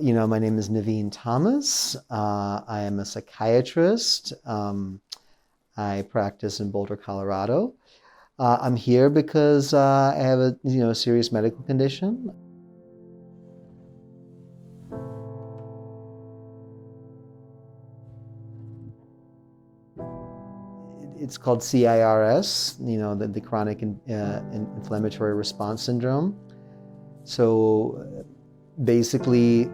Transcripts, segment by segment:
My name is Naveen Thomas. I am a psychiatrist. I practice in Boulder, Colorado. I'm here because I have a serious medical condition. It's called CIRS, the Chronic Inflammatory Response Syndrome. So basically,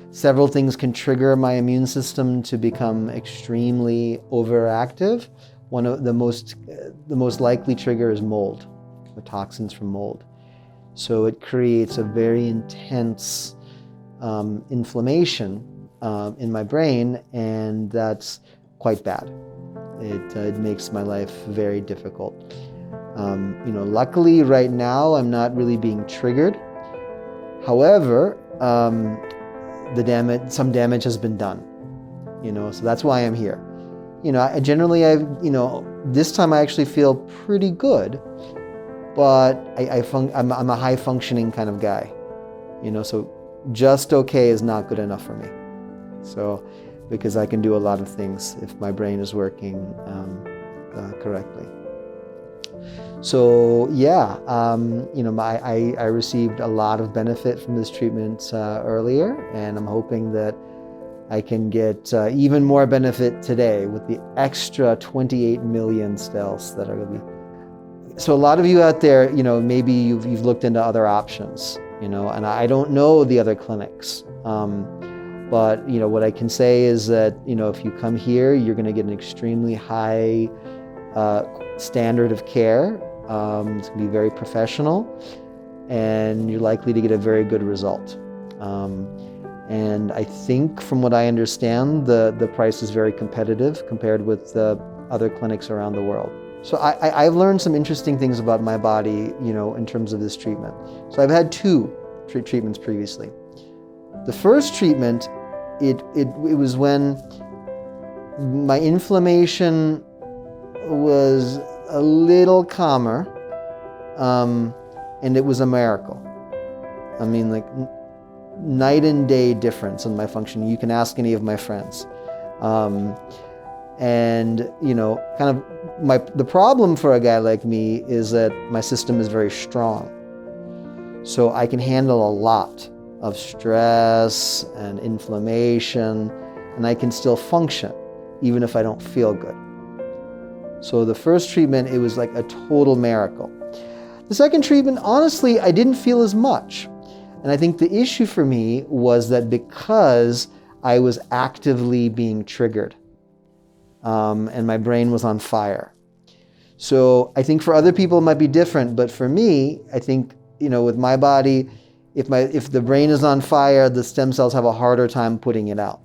several things can trigger my immune system to become extremely overactive. One of the most likely trigger is mold, the toxins from mold. So it creates a very intense inflammation in my brain, and that's quite bad. It makes my life very difficult. Luckily right now I'm not really being triggered. However, some damage has been done, so that's why I'm here. This time I actually feel pretty good, but I'm a high functioning kind of guy, so just okay is not good enough for me. So, because I can do a lot of things if my brain is working correctly. So yeah, I received a lot of benefit from this treatment earlier, and I'm hoping that I can get even more benefit today with the extra 28 million cells that are going to be. So a lot of you out there, maybe you've looked into other options, and I don't know the other clinics. But what I can say is that if you come here, you're going to get an extremely high standard of care. It's going to be very professional, and you're likely to get a very good result. And I think, from what I understand, the price is very competitive compared with the other clinics around the world. So I've learned some interesting things about my body, in terms of this treatment. So I've had two treatments previously. The first treatment, it was when my inflammation was a little calmer, and it was a miracle. I mean, like night and day difference in my functioning. You can ask any of my friends. The problem for a guy like me is that my system is very strong. So I can handle a lot of stress and inflammation, and I can still function even if I don't feel good. So the first treatment, it was like a total miracle. The second treatment, honestly, I didn't feel as much. And I think the issue for me was that because I was actively being triggered, and my brain was on fire. So I think for other people it might be different, but for me, I think, with my body, if the brain is on fire, the stem cells have a harder time putting it out.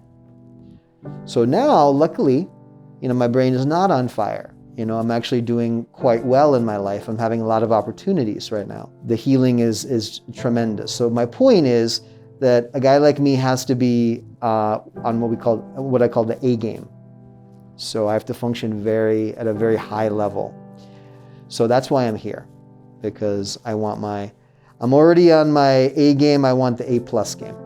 So now, luckily, my brain is not on fire. I'm actually doing quite well in my life. I'm having a lot of opportunities right now. The healing is tremendous. So my point is that a guy like me has to be on what I call the A game. So I have to function at a very high level. So that's why I'm here, because I'm already on my A game. I want the A+ game.